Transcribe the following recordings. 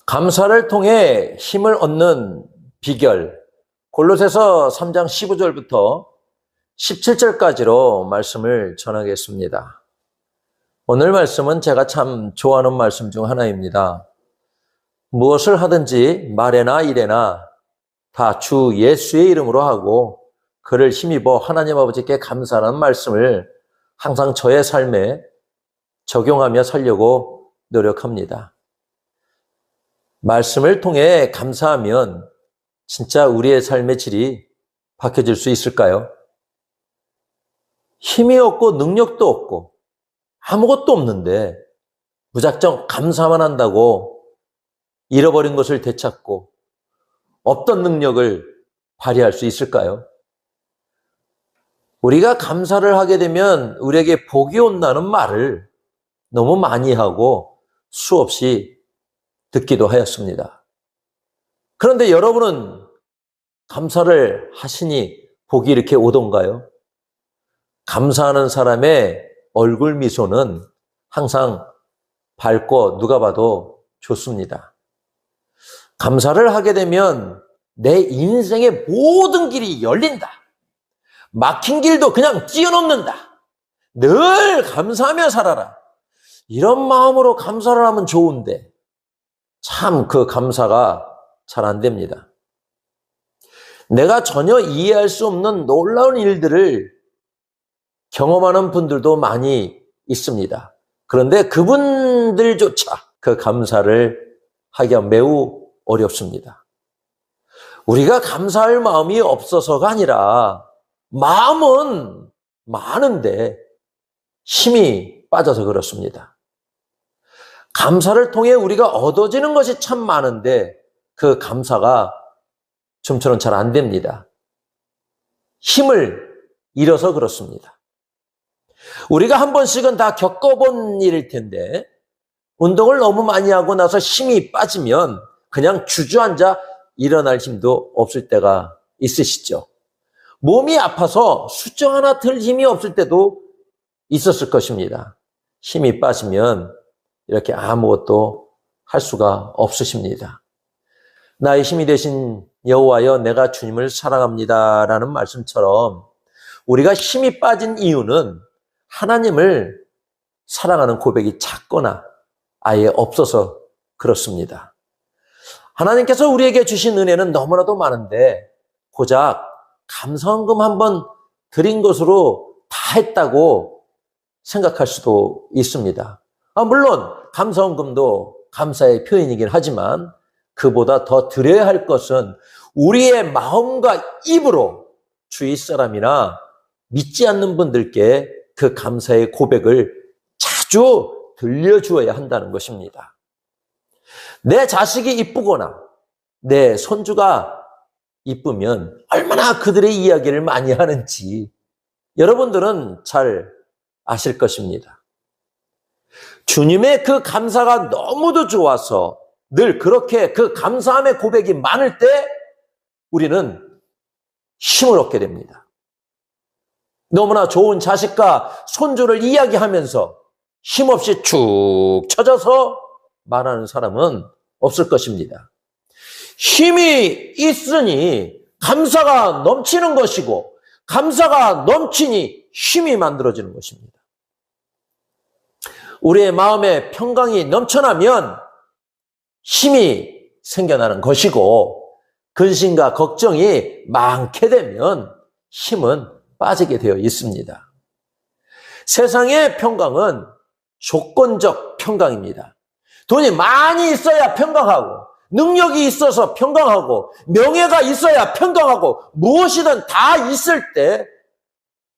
감사를 통해 힘을 얻는 비결, 골로새서 3장 15절부터 17절까지로 말씀을 전하겠습니다. 오늘 말씀은 제가 참 좋아하는 말씀 중 하나입니다. 무엇을 하든지 말에나 일에나 다 주 예수의 이름으로 하고 그를 힘입어 하나님 아버지께 감사하는 말씀을 항상 저의 삶에 적용하며 살려고 노력합니다. 말씀을 통해 감사하면 진짜 우리의 삶의 질이 바뀌어질 수 있을까요? 힘이 없고 능력도 없고 아무것도 없는데 무작정 감사만 한다고 잃어버린 것을 되찾고 없던 능력을 발휘할 수 있을까요? 우리가 감사를 하게 되면 우리에게 복이 온다는 말을 너무 많이 하고 수없이 듣기도 하였습니다. 그런데 여러분은 감사를 하시니 복이 이렇게 오던가요? 감사하는 사람의 얼굴 미소는 항상 밝고 누가 봐도 좋습니다. 감사를 하게 되면 내 인생의 모든 길이 열린다. 막힌 길도 그냥 뛰어넘는다. 늘 감사하며 살아라. 이런 마음으로 감사를 하면 좋은데 참 그 감사가 잘 안 됩니다. 내가 전혀 이해할 수 없는 놀라운 일들을 경험하는 분들도 많이 있습니다. 그런데 그분들조차 그 감사를 하기가 매우 어렵습니다. 우리가 감사할 마음이 없어서가 아니라 마음은 많은데 힘이 빠져서 그렇습니다. 감사를 통해 우리가 얻어지는 것이 참 많은데 그 감사가 좀처럼 잘 안 됩니다. 힘을 잃어서 그렇습니다. 우리가 한 번씩은 다 겪어본 일일 텐데 운동을 너무 많이 하고 나서 힘이 빠지면 그냥 주저앉아 일어날 힘도 없을 때가 있으시죠. 몸이 아파서 수정 하나 들 힘이 없을 때도 있었을 것입니다. 힘이 빠지면 이렇게 아무것도 할 수가 없으십니다. 나의 힘이 되신 여호와여 내가 주님을 사랑합니다라는 말씀처럼 우리가 힘이 빠진 이유는 하나님을 사랑하는 고백이 작거나 아예 없어서 그렇습니다. 하나님께서 우리에게 주신 은혜는 너무나도 많은데 고작 감사헌금 한번 드린 것으로 다 했다고 생각할 수도 있습니다. 물론 감사헌금도 감사의 표현이긴 하지만 그보다 더 드려야 할 것은 우리의 마음과 입으로 주위 사람이나 믿지 않는 분들께 그 감사의 고백을 자주 들려주어야 한다는 것입니다. 내 자식이 이쁘거나 내 손주가 이쁘면 얼마나 그들의 이야기를 많이 하는지 여러분들은 잘 아실 것입니다. 주님의 그 감사가 너무도 좋아서 늘 그렇게 그 감사함의 고백이 많을 때 우리는 힘을 얻게 됩니다. 너무나 좋은 자식과 손주를 이야기하면서 힘없이 축 처져서 말하는 사람은 없을 것입니다. 힘이 있으니 감사가 넘치는 것이고 감사가 넘치니 힘이 만들어지는 것입니다. 우리의 마음에 평강이 넘쳐나면 힘이 생겨나는 것이고 근심과 걱정이 많게 되면 힘은 빠지게 되어 있습니다. 세상의 평강은 조건적 평강입니다. 돈이 많이 있어야 평강하고 능력이 있어서 평강하고 명예가 있어야 평강하고 무엇이든 다 있을 때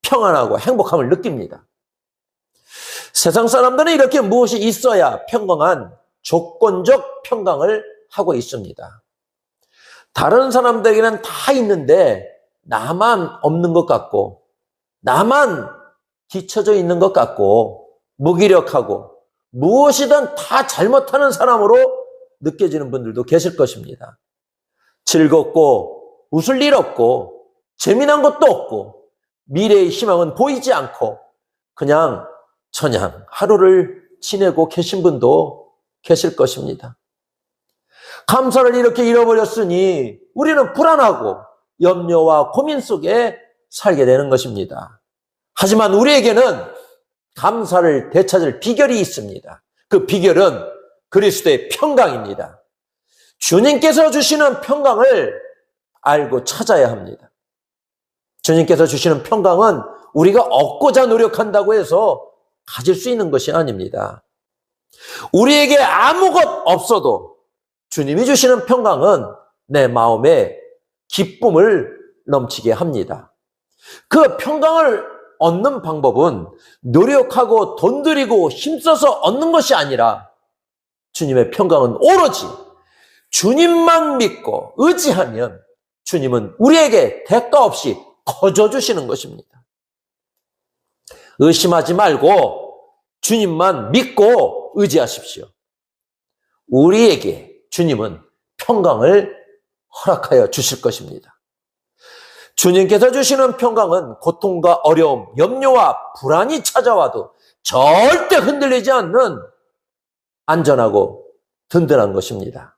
평안하고 행복함을 느낍니다. 세상 사람들은 이렇게 무엇이 있어야 평강한 조건적 평강을 하고 있습니다. 다른 사람들에게는 다 있는데 나만 없는 것 같고 나만 뒤처져 있는 것 같고 무기력하고 무엇이든 다 잘못하는 사람으로 느껴지는 분들도 계실 것입니다. 즐겁고 웃을 일 없고 재미난 것도 없고 미래의 희망은 보이지 않고 그냥 하루를 지내고 계신 분도 계실 것입니다. 감사를 이렇게 잃어버렸으니 우리는 불안하고 염려와 고민 속에 살게 되는 것입니다. 하지만 우리에게는 감사를 되찾을 비결이 있습니다. 그 비결은 그리스도의 평강입니다. 주님께서 주시는 평강을 알고 찾아야 합니다. 주님께서 주시는 평강은 우리가 얻고자 노력한다고 해서 가질 수 있는 것이 아닙니다. 우리에게 아무것 없어도 주님이 주시는 평강은 내 마음에 기쁨을 넘치게 합니다. 그 평강을 얻는 방법은 노력하고 돈 들이고 힘써서 얻는 것이 아니라 주님의 평강은 오로지 주님만 믿고 의지하면 주님은 우리에게 대가 없이 거저 주시는 것입니다. 의심하지 말고 주님만 믿고 의지하십시오. 우리에게 주님은 평강을 허락하여 주실 것입니다. 주님께서 주시는 평강은 고통과 어려움, 염려와 불안이 찾아와도 절대 흔들리지 않는 안전하고 든든한 것입니다.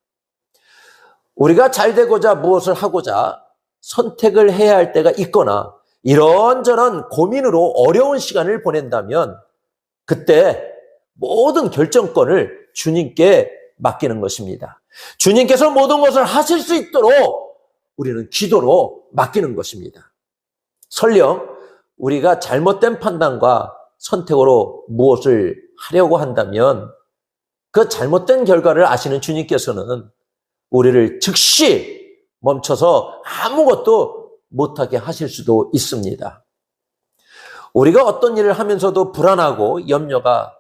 우리가 잘 되고자 무엇을 하고자 선택을 해야 할 때가 있거나 이런저런 고민으로 어려운 시간을 보낸다면 그때 모든 결정권을 주님께 맡기는 것입니다. 주님께서 모든 것을 하실 수 있도록 우리는 기도로 맡기는 것입니다. 설령 우리가 잘못된 판단과 선택으로 무엇을 하려고 한다면 그 잘못된 결과를 아시는 주님께서는 우리를 즉시 멈춰서 아무것도 못하게 하실 수도 있습니다. 우리가 어떤 일을 하면서도 불안하고 염려가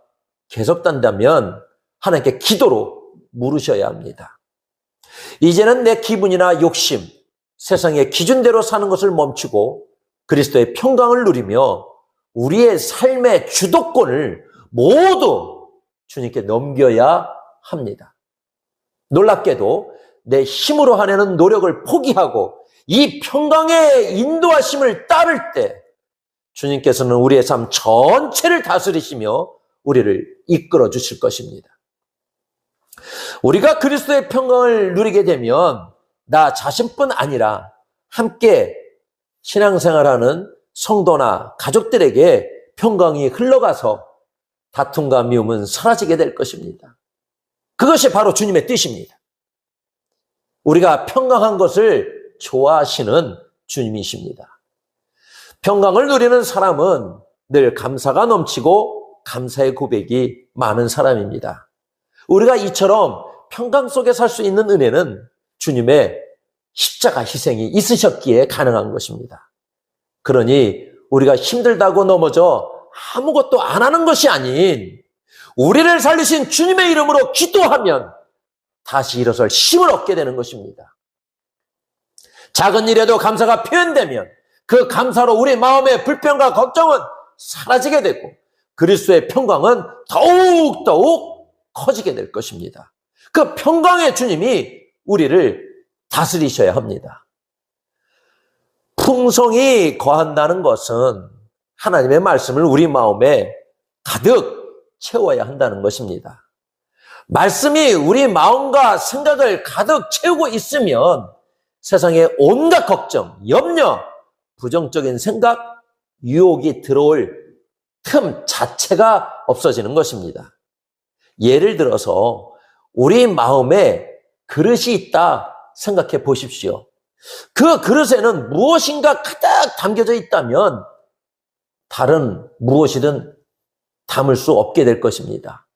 계속된다면 하나님께 기도로 물으셔야 합니다. 이제는 내 기분이나 욕심, 세상의 기준대로 사는 것을 멈추고 그리스도의 평강을 누리며 우리의 삶의 주도권을 모두 주님께 넘겨야 합니다. 놀랍게도 내 힘으로 하려는 노력을 포기하고 이 평강의 인도하심을 따를 때 주님께서는 우리의 삶 전체를 다스리시며 우리를 이끌어 주실 것입니다. 우리가 그리스도의 평강을 누리게 되면 나 자신뿐 아니라 함께 신앙생활하는 성도나 가족들에게 평강이 흘러가서 다툼과 미움은 사라지게 될 것입니다. 그것이 바로 주님의 뜻입니다. 우리가 평강한 것을 좋아하시는 주님이십니다. 평강을 누리는 사람은 늘 감사가 넘치고 감사의 고백이 많은 사람입니다. 우리가 이처럼 평강 속에 살 수 있는 은혜는 주님의 십자가 희생이 있으셨기에 가능한 것입니다. 그러니 우리가 힘들다고 넘어져 아무것도 안 하는 것이 아닌 우리를 살리신 주님의 이름으로 기도하면 다시 일어설 힘을 얻게 되는 것입니다. 작은 일에도 감사가 표현되면 그 감사로 우리 마음의 불평과 걱정은 사라지게 되고 그리스도의 평강은 더욱더욱 커지게 될 것입니다. 그 평강의 주님이 우리를 다스리셔야 합니다. 풍성이 거한다는 것은 하나님의 말씀을 우리 마음에 가득 채워야 한다는 것입니다. 말씀이 우리 마음과 생각을 가득 채우고 있으면 세상에 온갖 걱정, 염려, 부정적인 생각, 유혹이 들어올 틈 자체가 없어지는 것입니다. 예를 들어서 우리 마음에 그릇이 있다 생각해 보십시오. 그 그릇에는 무엇인가 가득 담겨져 있다면 다른 무엇이든 담을 수 없게 될 것입니다.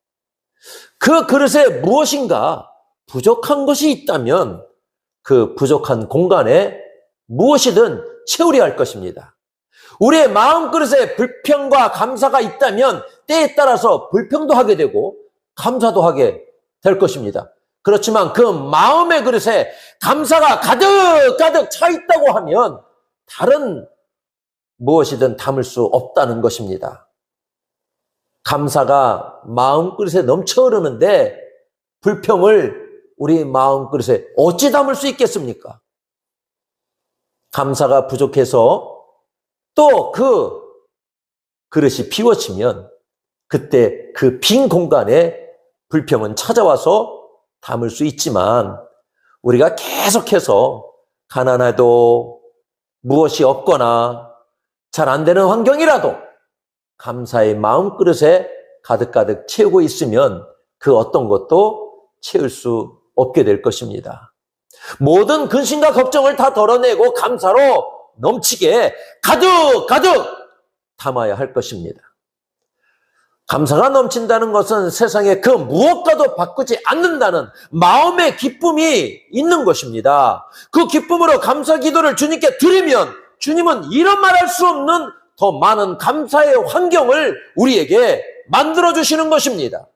그 그릇에 무엇인가 부족한 것이 있다면 그 부족한 공간에 무엇이든 채우려 할 것입니다. 우리의 마음 그릇에 불평과 감사가 있다면 때에 따라서 불평도 하게 되고 감사도 하게 될 것입니다. 그렇지만 그 마음의 그릇에 감사가 가득 차 있다고 하면 다른 무엇이든 담을 수 없다는 것입니다. 감사가 마음 그릇에 넘쳐 흐르는데 불평을 우리 마음 그릇에 어찌 담을 수 있겠습니까? 감사가 부족해서 또 그 그릇이 비워지면 그때 그 빈 공간에 불평은 찾아와서 담을 수 있지만 우리가 계속해서 가난해도 무엇이 없거나 잘 안 되는 환경이라도 감사의 마음그릇에 가득가득 채우고 있으면 그 어떤 것도 채울 수 없게 될 것입니다. 모든 근심과 걱정을 다 덜어내고 감사로 넘치게 가득 담아야 할 것입니다. 감사가 넘친다는 것은 세상에 그 무엇과도 바꾸지 않는다는 마음의 기쁨이 있는 것입니다. 그 기쁨으로 감사 기도를 주님께 드리면 주님은 이런 말할 수 없는 더 많은 감사의 환경을 우리에게 만들어주시는 것입니다.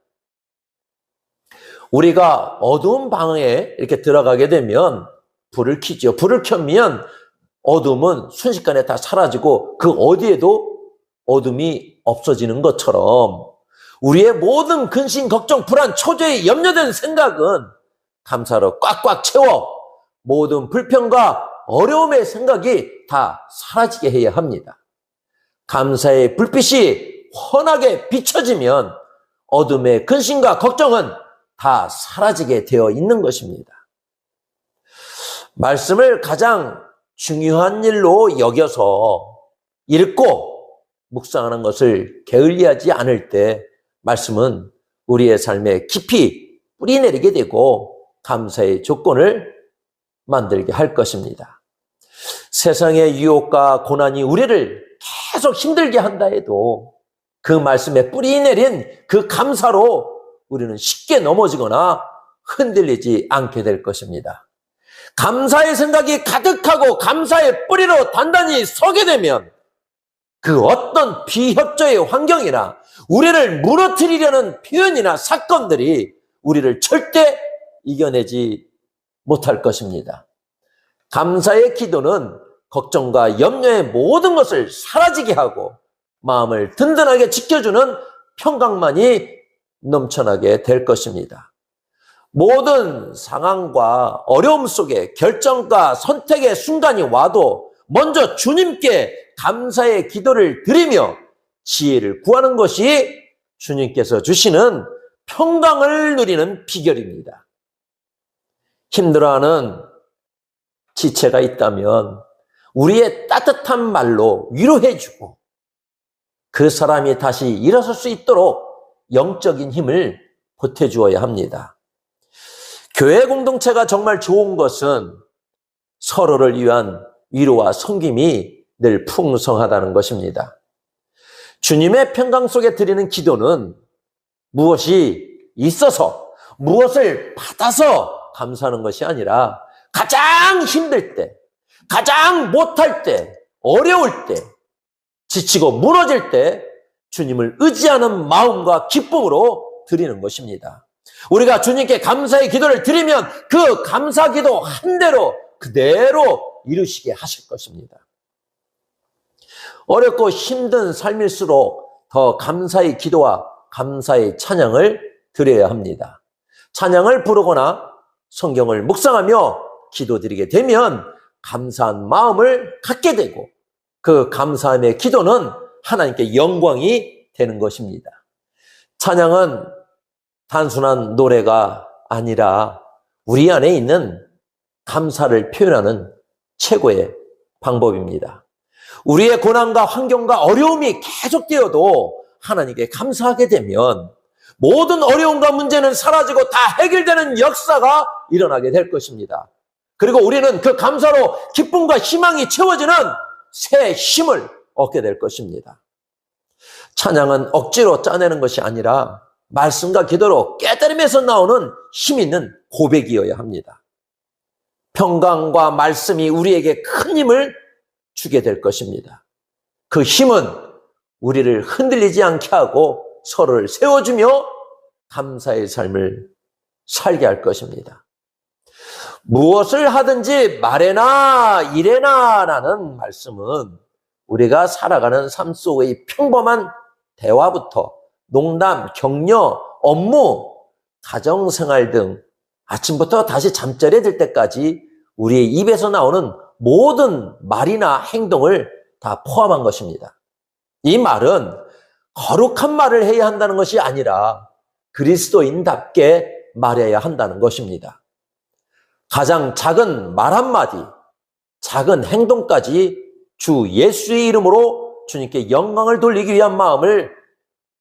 우리가 어두운 방에 이렇게 들어가게 되면 불을 켜죠. 불을 켜면 어둠은 순식간에 다 사라지고 그 어디에도 어둠이 없어지는 것처럼 우리의 모든 근심, 걱정, 불안, 초조에 염려된 생각은 감사로 꽉꽉 채워 모든 불평과 어려움의 생각이 다 사라지게 해야 합니다. 감사의 불빛이 환하게 비춰지면 어둠의 근심과 걱정은 다 사라지게 되어 있는 것입니다. 말씀을 가장 중요한 일로 여겨서 읽고 묵상하는 것을 게을리하지 않을 때 말씀은 우리의 삶에 깊이 뿌리내리게 되고 감사의 조건을 만들게 할 것입니다. 세상의 유혹과 고난이 우리를 계속 힘들게 한다 해도 그 말씀에 뿌리내린 그 감사로 우리는 쉽게 넘어지거나 흔들리지 않게 될 것입니다. 감사의 생각이 가득하고 감사의 뿌리로 단단히 서게 되면 그 어떤 비협조의 환경이나 우리를 무너뜨리려는 표현이나 사건들이 우리를 절대 이겨내지 못할 것입니다. 감사의 기도는 걱정과 염려의 모든 것을 사라지게 하고 마음을 든든하게 지켜주는 평강만이 넘쳐나게 될 것입니다. 모든 상황과 어려움 속에 결정과 선택의 순간이 와도 먼저 주님께 감사의 기도를 드리며 지혜를 구하는 것이 주님께서 주시는 평강을 누리는 비결입니다. 힘들어하는 지체가 있다면 우리의 따뜻한 말로 위로해주고 그 사람이 다시 일어설 수 있도록 영적인 힘을 보태주어야 합니다. 교회 공동체가 정말 좋은 것은 서로를 위한 위로와 섬김이 늘 풍성하다는 것입니다. 주님의 평강 속에 드리는 기도는 무엇이 있어서 무엇을 받아서 감사하는 것이 아니라 가장 힘들 때, 가장 못할 때, 어려울 때, 지치고 무너질 때 주님을 의지하는 마음과 기쁨으로 드리는 것입니다. 우리가 주님께 감사의 기도를 드리면 그 감사 기도 한 대로 그대로 이루시게 하실 것입니다. 어렵고 힘든 삶일수록 더 감사의 기도와 감사의 찬양을 드려야 합니다. 찬양을 부르거나 성경을 묵상하며 기도드리게 되면 감사한 마음을 갖게 되고 그 감사함의 기도는 하나님께 영광이 되는 것입니다. 찬양은 단순한 노래가 아니라 우리 안에 있는 감사를 표현하는 최고의 방법입니다. 우리의 고난과 환경과 어려움이 계속되어도 하나님께 감사하게 되면 모든 어려움과 문제는 사라지고 다 해결되는 역사가 일어나게 될 것입니다. 그리고 우리는 그 감사로 기쁨과 희망이 채워지는 새 힘을 얻게 될 것입니다. 찬양은 억지로 짜내는 것이 아니라 말씀과 기도로 깨달음에서 나오는 힘 있는 고백이어야 합니다. 평강과 말씀이 우리에게 큰 힘을 주게 될 것입니다. 그 힘은 우리를 흔들리지 않게 하고 서로를 세워주며 감사의 삶을 살게 할 것입니다. 무엇을 하든지 말해나 이래나 라는 말씀은 우리가 살아가는 삶 속의 평범한 대화부터 농담, 격려, 업무, 가정생활 등 아침부터 다시 잠자리에 들 때까지 우리의 입에서 나오는 모든 말이나 행동을 다 포함한 것입니다. 이 말은 거룩한 말을 해야 한다는 것이 아니라 그리스도인답게 말해야 한다는 것입니다. 가장 작은 말 한마디, 작은 행동까지 주 예수의 이름으로 주님께 영광을 돌리기 위한 마음을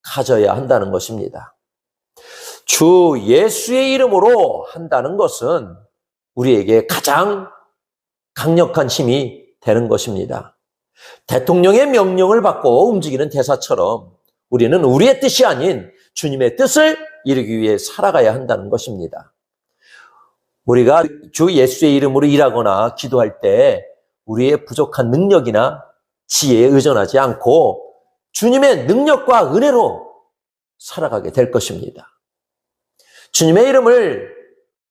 가져야 한다는 것입니다. 주 예수의 이름으로 한다는 것은 우리에게 가장 강력한 힘이 되는 것입니다. 대통령의 명령을 받고 움직이는 대사처럼 우리는 우리의 뜻이 아닌 주님의 뜻을 이루기 위해 살아가야 한다는 것입니다. 우리가 주 예수의 이름으로 일하거나 기도할 때 우리의 부족한 능력이나 지혜에 의존하지 않고 주님의 능력과 은혜로 살아가게 될 것입니다. 주님의 이름을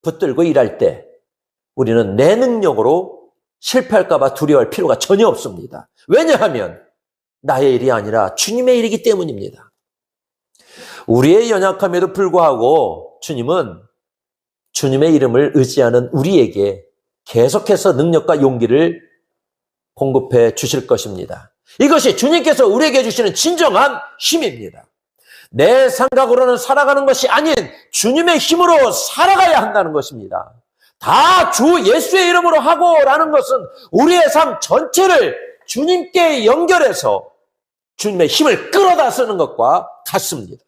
붙들고 일할 때 우리는 내 능력으로 실패할까 봐 두려워할 필요가 전혀 없습니다. 왜냐하면 나의 일이 아니라 주님의 일이기 때문입니다. 우리의 연약함에도 불구하고 주님은 주님의 이름을 의지하는 우리에게 계속해서 능력과 용기를 공급해 주실 것입니다. 이것이 주님께서 우리에게 주시는 진정한 힘입니다. 내 생각으로는 살아가는 것이 아닌 주님의 힘으로 살아가야 한다는 것입니다. 다 주 예수의 이름으로 하고라는 것은 우리의 삶 전체를 주님께 연결해서 주님의 힘을 끌어다 쓰는 것과 같습니다.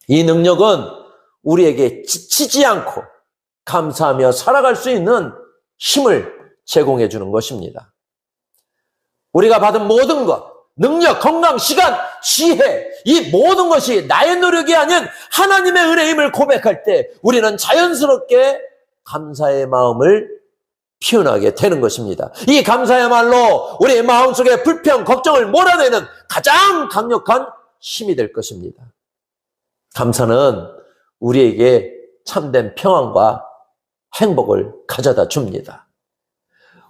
이 능력은 우리에게 지치지 않고 감사하며 살아갈 수 있는 힘을 제공해 주는 것입니다. 우리가 받은 모든 것, 능력, 건강, 시간, 지혜, 이 모든 것이 나의 노력이 아닌 하나님의 은혜임을 고백할 때 우리는 자연스럽게 감사의 마음을 표현하게 되는 것입니다. 이 감사야말로 우리의 마음속에 불평, 걱정을 몰아내는 가장 강력한 힘이 될 것입니다. 감사는 우리에게 참된 평안과 행복을 가져다 줍니다.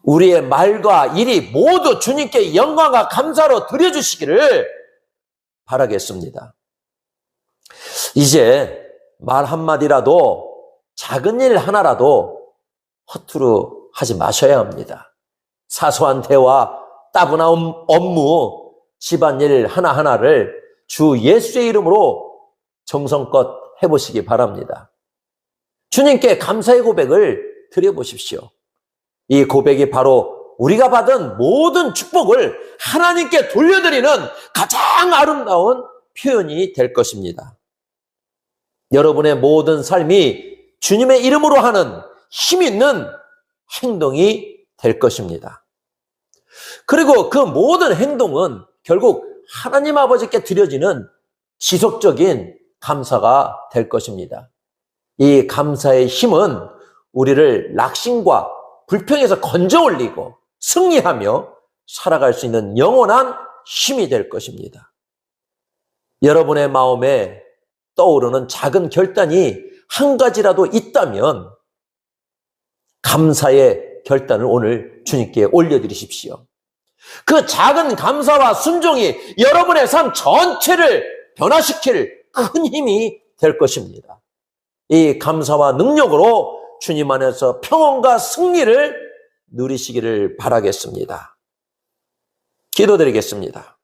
우리의 말과 일이 모두 주님께 영광과 감사로 드려주시기를 바라겠습니다. 이제 말 한마디라도 작은 일 하나라도 허투루 하지 마셔야 합니다. 사소한 대화, 따분한 업무, 집안일 하나하나를 주 예수의 이름으로 정성껏 해보시기 바랍니다. 주님께 감사의 고백을 드려보십시오. 이 고백이 바로 우리가 받은 모든 축복을 하나님께 돌려드리는 가장 아름다운 표현이 될 것입니다. 여러분의 모든 삶이 주님의 이름으로 하는 힘 있는 행동이 될 것입니다. 그리고 그 모든 행동은 결국 하나님 아버지께 드려지는 지속적인 감사가 될 것입니다. 이 감사의 힘은 우리를 낙심과 불평에서 건져 올리고 승리하며 살아갈 수 있는 영원한 힘이 될 것입니다. 여러분의 마음에 떠오르는 작은 결단이 한 가지라도 있다면 감사의 결단을 오늘 주님께 올려드리십시오. 그 작은 감사와 순종이 여러분의 삶 전체를 변화시킬 큰 힘이 될 것입니다. 이 감사와 능력으로 주님 안에서 평온과 승리를 누리시기를 바라겠습니다. 기도드리겠습니다.